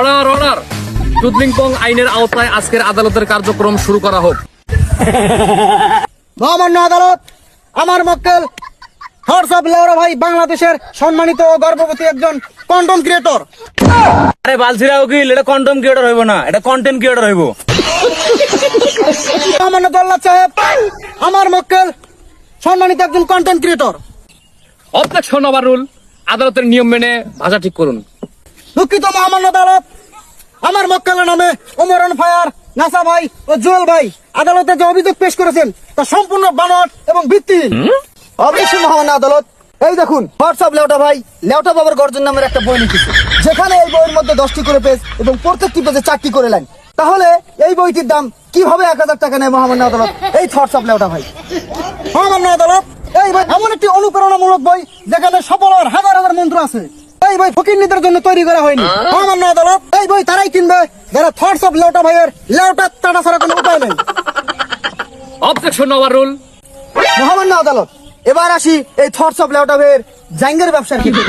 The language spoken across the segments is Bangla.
অর্ডার অর্ডার, চুদলিংপং আইনের আওতায় আজকের আদালতের কার্যক্রম শুরু করা হোক। মহামান্য আদালত, আমার মক্কেল হোয়াটসঅ্যাপ লেওরা ভাই বাংলাদেশের সম্মানিত ও গর্ভবতী একজন কন্টেন্ট ক্রিয়েটর। আরে বালছিরা উকিল, এটা কন্টেন্ট ক্রিয়েটর হইব না, এটা কন্টেন্ট ক্রিয়েটর হইব। মহামান্য জল্লাদ সাহেব, আমার মক্কেল সম্মানিত একজন কন্টেন্ট ক্রিয়েটর। Objection overrule. আদালতের নিয়ম মেনে ভাষা ঠিক করুন। দুঃখিত মহামান্য আদালত, আমার মক্কেলের নামে ওমর অন ফায়ার, নাসা ভাই ও জুয়েল ভাই আদালতে যে অভিযোগ পেশ করেছেন তা সম্পূর্ণ বানোয়াট এবং ভিত্তিহীন। অবশ্যই মহামান্য আদালত, এই দেখুন হোয়াটসঅ্যাপ লেওটা ভাই লেওটা বাবার গর্জন নামের একটা বই লিখেছে, যেখানে এই বইয়ের মধ্যে 10টি করে পেজ এবং প্রত্যেকটি পেজে 4টি করে লাইন। তাহলে এই বইটির দাম কিভাবে 1000 টাকা নেয় মহামান্য আদালত এই হোয়াটসঅ্যাপ লেওটা ভাই? মহামান্য আদালত, এই বই এমন একটি অনুপ্রেরণামূলক বই যেখানে সফল হওয়ার হাজার হাজার মন্ত্র আছে। এই বই ফকিরনিদের জন্য তৈরি করা হয়নি। মহামান্য আদালত, এই বই তারাই কিনবে যারা হোয়াটসঅ্যাপ লেওটা ভাইয়ের লেওটা টাটা ছাড়া কোনো উপায় নেই। Objection overrule. মহামান্য আদালত, এবার আসি এই হোয়াটসঅ্যাপ লেওটা ভাইয়ের জাঙ্গের ব্যবসার দিকে।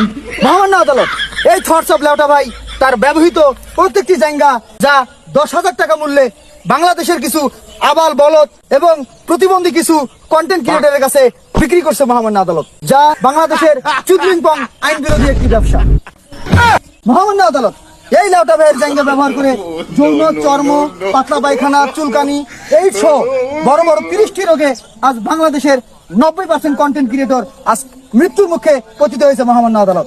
মহামান্য আদালত, এই হোয়াটসঅ্যাপ লেওটা ভাই তার ব্যবহৃত প্রত্যেকটি জাঙ্গা যা 10,000 টাকা মূল্যে বাংলাদেশের কিছু আবাল বলদ এবং প্রতিবন্ধী কিছু কন্টেন্ট ক্রিয়েটরের কাছে বিক্রি করছে মহামান্য আদালত, যা বাংলাদেশের চুদলিংপং আইন বিরোধী একটি ব্যবসা। মহামান্য আদালত, এই লেওটা ভাইয়ের জাঙ্গা ব্যবহার করে যৌন, চর্ম, পাতলা পায়খানা, চুলকানি এই সহ বড় বড় 30টি রোগে আজ বাংলাদেশের 90% কন্টেন্ট ক্রিয়েটর আজ মৃত্যুর মুখে পতিত হয়েছে। মহামান্য আদালত,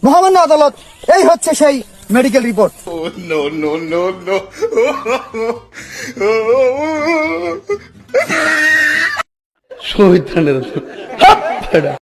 মহামান্য আদালত, এই হচ্ছে সেই medical report. No, no, no, no. শহীদ খানের